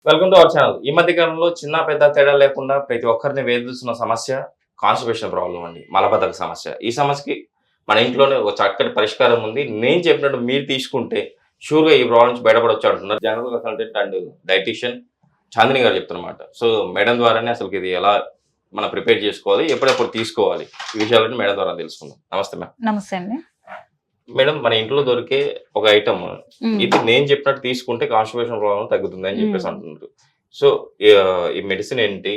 Welcome to our channel. ఈ మధ్య కాలంలో చిన్న పెద్ద తేడా లేకుండా ప్రతి ఒక్కరిని వేధిస్తున్న సమస్య కాన్‌స్టిపేషన్ ప్రాబ్లమ్ అండి. మలబద్ధక సమస్య. ఈ సమస్యకి మన ఇంట్లోనే ఒక చక్కటి పరిష్కారం ఉంది. నేను చెప్పినట్టు మీరు తీసుకుంటే షూర్‌గా ఈ ప్రాబ్లమ్ నుంచి బయటపడొచ్చు అంటున్నారు. General consultant and dietitian Chandini గారు చెప్తున్నమాట. సో మేడం ద్వారానే అసలుకి ఇది ఎలా మనం ప్రిపేర్ చేసుకోవాలి, ఎప్పుడెప్పుడు తీసుకోవాలి, ఈ విషయాలన్నీ మేడం ద్వారా తెలుసుకుందాం. నమస్తే మ్యామ్. నమస్తే అండి. మేడం, మన ఇంట్లో దొరికే ఒక ఐటమ్ ఇది నేను చెప్పినట్టు తీసుకుంటే కాన్‌స్టిపేషన్ ప్రాబ్లమ్ తగ్గుతుంది అని చెప్పేసి అంటున్నారు. సో ఈ మెడిసిన్ ఏంటి?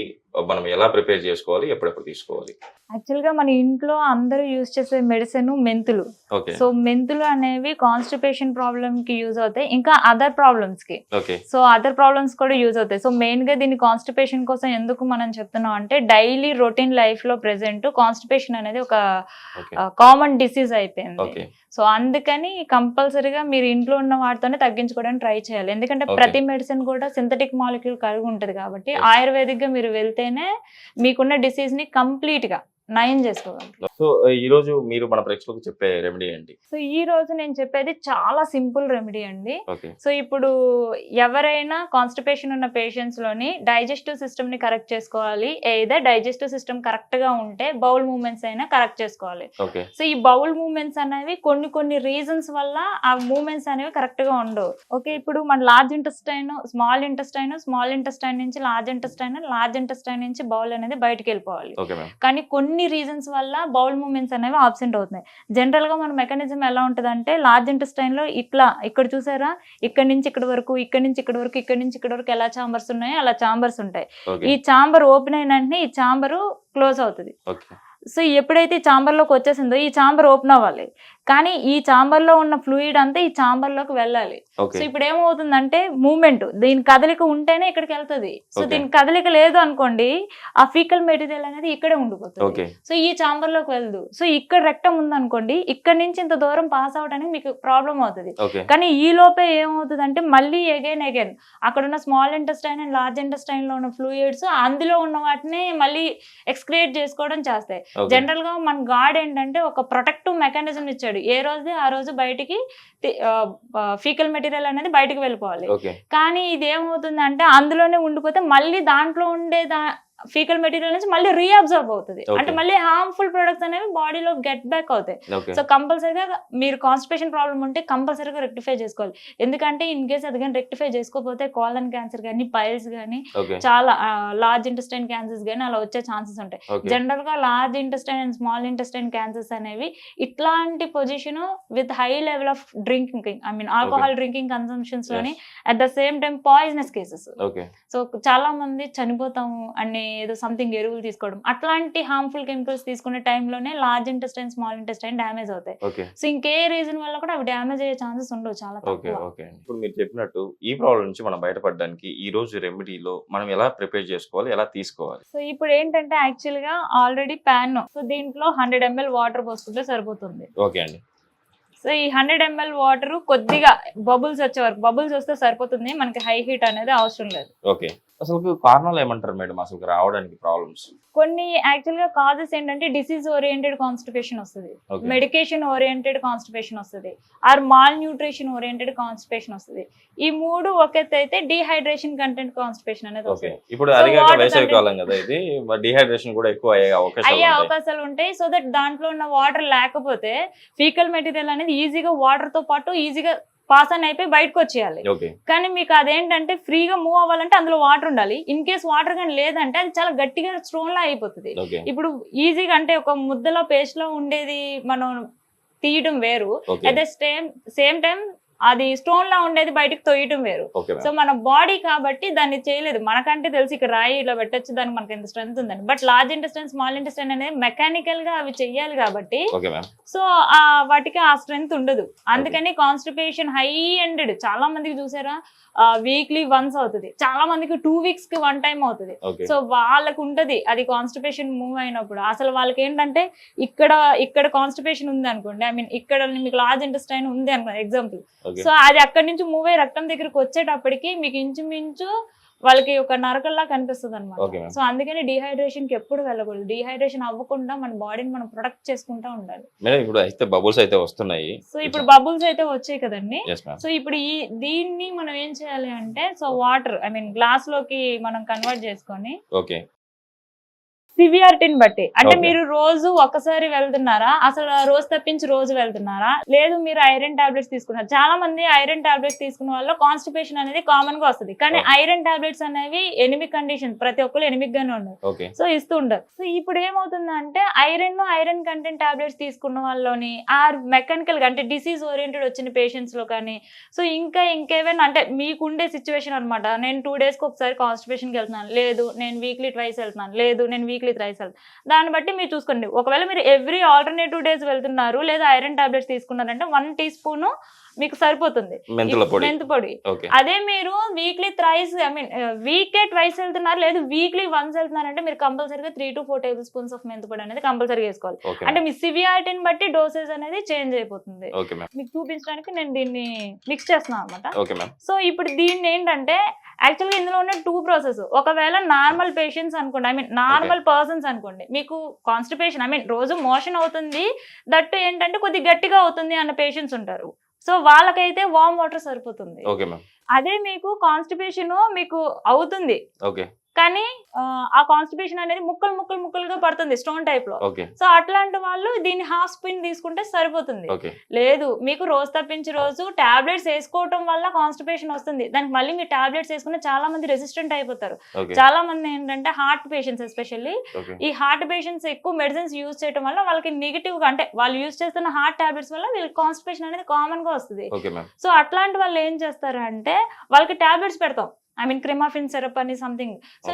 మనం ఎలా ప్రిపేర్ చేసుకోవాలి? ఎప్పుడెప్పుడు తీసుకోవాలి? యాక్చువల్‌గా మన ఇంట్లో అందరూ యూజ్ చేసే మెడిసిన్ మెంతులు. ఓకే. సో మెంతులు అనేవి కాన్‌స్టిపేషన్ ప్రాబ్లమ్‌కి యూజ్ అవుతాయి. ఇంకా అదర్ ప్రాబ్లమ్స్‌కి. ఓకే. సో అదర్ ప్రాబ్లమ్స్ కూడా యూజ్ అవుతాయి. సో మెయిన్‌గా దీన్ని కాన్‌స్టిపేషన్ కోసం ఎందుకు మనం చెప్తున్నాం అంటే డైలీ రొటీన్ లైఫ్‌లో ప్రెజెంట్ కాన్‌స్టిపేషన్ అనేది ఒక కామన్ డిసీజ్ అయిపోయింది. ఓకే. సో అందుకని కంపల్సరీగా మీరు ఇంట్లో ఉన్న వాటితోనే తగ్గించుకోవడానికి ట్రై చేయాలి. ఎందుకంటే ఓకే. ప్రతి మెడిసిన్ కూడా సింథటిక్ మాలిక్యూల్ కలిగి ఉంటది కాబట్టి ఆయుర్వేదిక్‌గా మీరు వెళ్తేనే మీకున్న డిసీజ్‌ని కంప్లీట్‌గా నయం చేసుకోగలరు. సో ఈరోజు మీరు మన ప్రేక్షకులకు చెప్పే రెమెడీ ఏంటి? సో ఈ రోజు నేను చెప్పేది చాలా సింపుల్ రెమెడీ అండి. ఓకే. సో ఇప్పుడు ఎవరైనా కాన్స్టిపేషన్ ఉన్న పేషెంట్స్ లోని డైజెస్టివ్ సిస్టమ్ ని కరెక్ట్ చేసుకోవాలి. ఏదో డైజెస్టివ్ సిస్టమ్ కరెక్ట్ గా ఉంటే బౌల్ మూవ్మెంట్స్ అయినా కరెక్ట్ చేసుకోవాలి. ఓకే. సో ఈ బౌల్ మూవ్మెంట్స్ అనేవి కొన్ని రీజన్స్ వల్ల ఆ మూవ్మెంట్స్ అనేవి కరెక్ట్ గా ఉండవు. ఓకే, ఇప్పుడు మన లార్జ్ ఇంటెస్టైన్, స్మాల్ ఇంటెస్టైన్ నుంచి లార్జ్ ఇంటెస్టైన్ నుంచి బౌల్ అనేది బయటకు వెళ్ళిపోవాలి. Okay ma'am. కానీ కొన్ని రీజన్స్ వల్ల బౌల్ మూవ్మెంట్స్ అనేవి ఆబ్సెంట్ అవుతున్నాయి. జనరల్ గా మన మెకానిజం ఎలా ఉంటదంటే లార్జ్ ఇంటెస్టైన్ లో ఇట్లా ఇక్కడ చూసారా, ఇక్కడ నుంచి ఇక్కడ వరకు, ఇక్కడ నుంచి ఇక్కడ వరకు, ఇక్కడ నుంచి ఇక్కడ వరకు ఎలా చాంబర్స్ ఉన్నాయో అలా చాంబర్స్ ఉంటాయి. ఓకే. ఈ చాంబర్ ఓపెన్ అయిన వెంటనే ఈ చాంబర్ క్లోజ్ అవుతుంది. ఓకే. సో ఎప్పుడైతే ఈ చాంబర్ లోకి వచ్చేసిందో ఈ చాంబర్ ఓపెన్ అవ్వాలి, కానీ ఈ చాంబర్ లో ఉన్న ఫ్లూయిడ్ అంతా ఈ చాంబర్ లోకి వెళ్ళాలి. ఓకే. సో ఇప్పుడు ఏమవుతుందంటే మూమెంట్, దీని కదలిక ఉంటేనే ఇక్కడికి వెళ్తుంది. So okay. దీని కదలిక లేదు అనుకోండి, ఆ ఫీకల్ మెటీరియల్ అనేది ఇక్కడే ఉండిపోతుంది. ఓకే. సో ఈ చాంబర్ లోకి వెళ్దు. సో ఇక్కడ రెక్టమ్ ఉందనుకోండి, ఇక్కడ నుంచి ఇంత దూరం పాస్ అవడానికి మీకు ప్రాబ్లం అవుతుంది. ఓకే. కానీ ఈ లోపే ఏమవుతుందంటే మళ్ళీ అగైన్ అక్కడ ఉన్న small intestine and large intestine లో ఉన్న ఫ్లూయిడ్స్ అందులో ఉన్న వాటిని మళ్ళీ ఎక్స్క్రియేట్ చేసుకోవడం చేస్తాయి. ఓకే. జనరల్ గా మన గాడ్ ఏంటంటే ఒక ప్రొటెక్టివ్ మెకానిజం ఇచ్చాడు. ఏ రోజు ఆ రోజు బయటికి ఫీకల్ మెటీరియల్ అనేది బయటకు వెళ్ళిపోవాలి. ఓకే. కానీ ఇది ఏమవుతుందంటే అందులోనే ఉండిపోతే మళ్ళీ దాంట్లో ఉండే ఫీకల్ మెటీరియల్ నుంచి మళ్ళీ రీఅబ్జర్వ్ అవుతుంది. ఓకే. అంటే మళ్ళీ హార్మ్ఫుల్ ప్రొడక్ట్స్ అనేవి బాడీలో గెట్ బ్యాక్ అవుతాయి. ఓకే. సో కంపల్సరీగా మీరు కాన్స్టిపేషన్ ప్రాబ్లం ఉంటే కంపల్సరీగా రెక్టిఫై చేసుకోవాలి. ఎందుకంటే ఇన్ కేస్ అది కానీ రెక్టిఫై చేసుకోకపోతే కోలన్ క్యాన్సర్ కానీ, పైల్స్ కానీ, ఓకే. చాలా లార్జ్ ఇంటెస్టైన్ క్యాన్సర్స్ కానీ అలా వచ్చే ఛాన్సెస్ ఉంటాయి. ఓకే. జనరల్ గా large intestine and small intestine cancers అనేవి ఇట్లాంటి position with high level of drinking, I mean alcohol drinking consumptions లోని at the same time poisonous cases. Okay. So చాలా మంది చనిపోతాము అని ఏదో సంథింగ్ ఎరువులు తీసుకోవడం, అట్లాంటి హార్మ్ఫుల్ కెమికల్స్ తీసుకునే టైంలోనే large intestine, small intestine damage అవుతాయి. ఓకే. సో ఇంకే రీజన్ వల్ల కూడా అవి డ్యామేజ్ అయ్యే ఛాన్సెస్ ఉండవు, చాలా ఓకే. తక్కువ. ఓకే. ఇప్పుడు మీరు చెప్పినట్టు ఈ ప్రాబ్లం నుంచి మనం బయటపడడానికి ఈ రోజు రెమెడీలో మనం ఎలా ప్రిపేర్ చేసుకోవాలి, ఎలా తీసుకోవాలి? సో ఇప్పుడు ఏంటంటే యాక్చువల్ గా ఆల్రెడీ ప్యాన్, సో దీంట్లో 100 ml వాటర్ పోసుకుంటే సరిపోతుంది. ఓకే అండి. సో ఈ 100 ml వాటర్ కొద్దిగా బబుల్స్ వచ్చే వరకు, బబుల్స్ వస్తే సరిపోతుంది, మనకి హై హీట్ అనేది అవసరం లేదు. ఓకే. అసలు కారణాలు ఏమంటారు మేడం అసలు రావడానికి ప్రాబ్లమ్స్? కొన్ని యాక్చువల్ గా కాజెస్ ఏంటంటే డిసీజ్ ఓరియంటెడ్ కాన్స్టిపేషన్ వస్తుంది, ఓకే. మెడికేషన్ ఓరియంటెడ్ కాన్స్టిపేషన్ వస్తుంది, or malnutrition oriented constipation వస్తుంది. ఈ మూడు ఒకెత్తి అయితే డీహైడ్రేషన్ కంటెంట్ కాన్స్టిపేషన్ అనేది ఓకే. వస్తుంది. ఇప్పుడు So, అదిగాక water వేసవి content- కాలం కదా, ఇది డిహైడ్రేషన్ కూడా ఎక్కువ అయ్యే అయ్యే అవకాశాలు ఉంటాయి. అవకాశాలు ఉంటాయి. సో దట్ దాంట్లో ఉన్న వాటర్ లేకపోతే ఫీకల్ మెటీరియల్ అనేది ఈజీగా వాటర్ తో పాటు ఈజీగా పాస్ అని అయిపోయి బయటకు వచ్చేయాలి. ఓకే. కానీ మీకు అదేంటంటే ఫ్రీగా మూవ్ అవ్వాలంటే అందులో వాటర్ ఉండాలి. ఇన్ కేస్ వాటర్ కానీ లేదంటే అది చాలా గట్టిగా స్టోన్ లా అయిపోతుంది. ఓకే. ఇప్పుడు ఈజీగా అంటే ఒక ముద్దలో పేస్ట్ లో ఉండేది మనం తీయడం వేరు, okay. At the same time అది స్టోన్ లా ఉండేది బయటకు తొయ్యటం వేరు. ఓకే సో మన బాడీ కాబట్టి దాన్ని చేయలేదు, మనకంటే తెలిసి ఇక్కడ రాయి ఇలా పెట్టచ్చు, దానికి మనకి ఎంత స్ట్రెంత్ ఉందని. But large intestine, small intestine అనేది మెకానికల్ గా అవి చెయ్యాలి కాబట్టి ఓకే మ్యామ్. సో వాటికి ఆ స్ట్రెంత్ ఉండదు. అందుకని కాన్స్టిపేషన్ హై ఎండెడ్ చాలా మందికి చూసారా, వీక్లీ వన్స్ అవుతుంది, చాలా మందికి 2 weeks కి 1 time అవుతుంది. ఓకే. సో వాళ్ళకు ఉంటది అది కాన్స్టిపేషన్ మూవ్ అయినప్పుడు. అసలు వాళ్ళకి ఏంటంటే ఇక్కడ కాన్స్టిపేషన్ ఉంది అనుకోండి, ఐ మీన్ ఇక్కడ మీకు లార్జ్ ఇంటెస్టైన్ ఉంది అనుకోండి ఎగ్జాంపుల్. ఓకే. సో అది అక్కడి నుంచి మూవ్ అయ్యి రక్తం దగ్గరికి వచ్చేటప్పటికి మీకు ఇంచుమించు వాళ్ళకి ఒక నరకల్లా కనిపిస్తుంది అనమాట. Okay ma'am. సో అందుకని డిహైడ్రేషన్ కి ఎప్పుడు వెళ్ళకూడదు. డిహైడ్రేషన్ అవ్వకుండా మన బాడీని మనం ప్రొటెక్ట్ చేసుకుంటా ఉండాలి. మేడం ఇప్పుడు అయితే బబుల్స్ అయితే వస్తున్నాయి. సో ఇప్పుడు బబుల్స్ అయితే వచ్చాయి కదండి. Yes ma'am. సో ఇప్పుడు దీన్ని మనం ఏం చేయాలి అంటే, సో వాటర్ గ్లాస్ లోకి మనం కన్వర్ట్ చేసుకొని ఓకే. సివియారిటీని బట్టి, అంటే Okay. మీరు రోజు ఒక్కసారి వెళ్తున్నారా, అసలు రోజు తప్పించి రోజు వెళ్తున్నారా, లేదు మీరు ఐరన్ టాబ్లెట్స్ తీసుకున్నారు. చాలా మంది ఐరన్ టాబ్లెట్స్ తీసుకున్న వాళ్ళు కాన్స్టిపేషన్ అనేది కామన్ గా వస్తుంది. కానీ ఐరన్ టాబ్లెట్స్ అనేవి ఎనిమిక్ కండిషన్, ప్రతి ఒక్కరు ఎనిమిక్ గానే ఉన్నారు. ఓకే. సో ఇస్తూ ఉంటారు. సో ఇప్పుడు ఏమవుతుందంటే ఐరన్ కంటెంట్ టాబ్లెట్స్ తీసుకున్న వాళ్ళలోని ఆర్ మెకానికల్ గా అంటే డిసీజ్ ఓరియంటెడ్ వచ్చిన పేషెంట్స్ లో కానీ, సో ఇంకేమైనా అంటే మీకుండే సిచ్యువేషన్ అనమాట. నేను 2 days కి ఒకసారి కాన్స్టిపేషన్కి వెళ్తున్నాను, లేదు నేను వీక్లీ ట్వైస్ వెళ్తున్నాను, లేదు నేను వీక్లీ థ్రైస్ వెళ్తాను. దాన్ని బట్టి మీరు చూసుకోండి. ఒకవేళ మీరు ఎవ్రీ ఆల్టర్నేటివ్ డేస్ వెళ్తున్నారు, లేదా ఐరన్ టాబ్లెట్స్ తీసుకున్నారంటే 1 teaspoon మీకు సరిపోతుంది మెంతు పొడి. అదే మీరు వీక్లీ థ్రైస్ వీకే ట్వైస్ వెళ్తున్నారు, లేదు వీక్లీ వన్స్ వెళ్తున్నారంటే మీరు కంపల్సరీగా 3 to 4 tablespoons ఆఫ్ మెంతు పొడి అనేది కంపల్సరీగా వేసుకోవాలి. అంటే మీ సివియారిటీని బట్టి డోసేజ్ అనేది చేంజ్ అయిపోతుంది. మీకు చూపించడానికి నేను దీన్ని మిక్స్ చేస్తున్నాను అనమాట. సో ఇప్పుడు దీన్ని ఏంటంటే యాక్చువల్గా ఇందులో ఉన్న 2 ప్రాసెస్. ఒకవేళ నార్మల్ పేషెంట్స్ అనుకోండి, నార్మల్ పర్సన్స్ అనుకోండి, మీకు కాన్స్టిపేషన్ రోజు మోషన్ అవుతుంది, దట్టు ఏంటంటే కొద్దిగా గట్టిగా అవుతుంది అన్న పేషెంట్స్ ఉంటారు. సో వాళ్ళకైతే వార్మ్ వాటర్ సరిపోతుంది. అదే మీకు కాన్స్టిపేషన్ మీకు అవుతుంది కానీ ఆ కాన్స్టిపేషన్ అనేది ముక్కలుగా పడుతుంది స్టోన్ టైప్ లో. సో అట్లాంటి వాళ్ళు దీన్ని హాఫ్ స్పూన్ తీసుకుంటే సరిపోతుంది. లేదు మీకు రోజు తప్పించి రోజు టాబ్లెట్స్ వేసుకోవటం వల్ల కాన్స్టిపేషన్ వస్తుంది, దానికి మళ్ళీ మీరు టాబ్లెట్స్ వేసుకుని చాలా మంది రెసిస్టెంట్ అయిపోతారు. చాలా మంది ఏంటంటే హార్ట్ పేషెంట్స్, ఎస్పెషల్లీ ఈ హార్ట్ పేషెంట్స్ ఎక్కువ మెడిసిన్స్ యూజ్ చేయడం వల్ల వాళ్ళకి నెగిటివ్ గా, అంటే వాళ్ళు యూజ్ చేస్తున్న హార్ట్ టాబ్లెట్స్ వల్ల వీళ్ళకి కాన్స్టిపేషన్ అనేది కామన్ గా వస్తుంది. సో అట్లాంటి వాళ్ళు ఏం చేస్తారు అంటే వాళ్ళకి టాబ్లెట్స్ పెడతాం, క్రిమాఫిన్ సిరప్ అని సంథింగ్. సో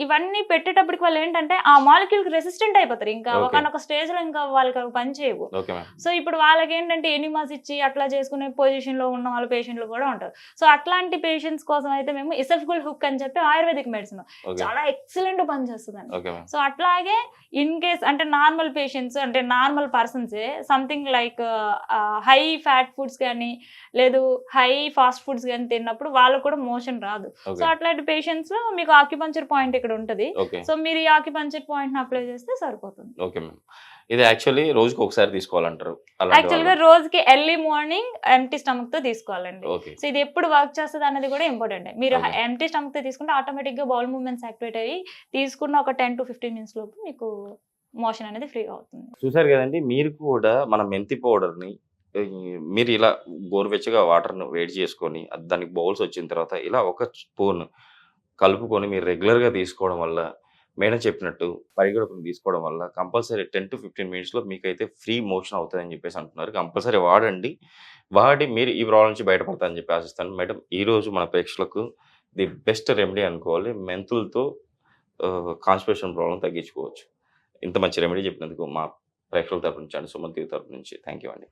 ఇవన్నీ పెట్టేటప్పటికి వాళ్ళు ఏంటంటే ఆ మాలిక్యూల్ కి రెసిస్టెంట్ అయిపోతారు. ఇంకా ఒకనొక స్టేజ్ లో ఇంకా వాళ్ళకి పని చేయవు. సో ఇప్పుడు వాళ్ళకి ఏంటంటే ఎనిమాస్ ఇచ్చి అట్లా చేసుకునే పొజిషన్ లో ఉన్న వాళ్ళ పేషెంట్లు కూడా ఉంటారు. సో అట్లాంటి పేషెంట్స్ కోసం అయితే మేము ఇసెఫ్గుల్ హుక్ అని చెప్పి ఆయుర్వేదిక్ మెడిసిన్ చాలా ఎక్సలెంట్ పని చేస్తుందండి. సో అట్లాగే ఇన్ కేస్ అంటే నార్మల్ పేషెంట్స్, అంటే normal persons something like high fat foods కానీ లేదు హై ఫాస్ట్ ఫుడ్స్ కానీ తిన్నప్పుడు వాళ్ళకు కూడా మోషన్ రాదు. సో అట్లాంటి పేషెంట్స్ లో మీకు ఆక్యుపంచర్ పాయింట్ ఇక్కడ ఉంటది. సో మీరు ఈ ఆక్యుపంచర్ పాయింట్ అప్లై చేస్తే సరిపోతుంది. ఇది యాక్చువల్లీ రోజుకి ఒకసారి తీసుకోవాలంటారు. యాక్చువల్ గా రోజుకి ఎర్లీ మార్నింగ్ ఎంటీ స్టమక్ తో తీసుకోవాలండి. సో ఇది ఎప్పుడు వర్క్ చేస్తుంది అన్నది కూడా ఇంపార్టెంట్. మీరు ఎంటీ స్టమక్ తో తీసుకుంటే ఆటోమేటిక్ గా బౌల్ మూవ్మెంట్స్ యాక్టివేట్ అయ్యి తీసుకున్న ఒక 10 to 15 minutes లోపు మీకు మోషన్ అనేది ఫ్రీగా అవుతుంది. చూసారు కదండి, మీరు కూడా మన మెంతి పౌడర్ ని మీరు ఇలా గోరువెచ్చగా వాటర్ను వేడి చేసుకొని దానికి బౌల్స్ వచ్చిన తర్వాత ఇలా ఒక స్పూన్ కలుపుకొని మీరు రెగ్యులర్గా తీసుకోవడం వల్ల, మేడం చెప్పినట్టు పరిగెడుకుని తీసుకోవడం వల్ల కంపల్సరీ 10 to 15 minutes మీకైతే ఫ్రీ మోషన్ అవుతుందని చెప్పేసి అంటున్నారు. కంపల్సరీ వాడండి, వాడి మీరు ఈ ప్రాబ్లం నుంచి బయటపడతారని చెప్పి ఆశిస్తాను. మేడం ఈరోజు మన ప్రేక్షకులకు ది బెస్ట్ రెమెడీ అనుకోవాలి, మెంతులతో కాన్స్టిపేషన్ ప్రాబ్లం తగ్గించుకోవచ్చు. ఇంత మంచి రెమెడీ చెప్పినందుకు మా ప్రేక్షకుల తరపు నుంచి అండి, సుమన్ టీవీ తరపు నుంచి థ్యాంక్ యూ అండి.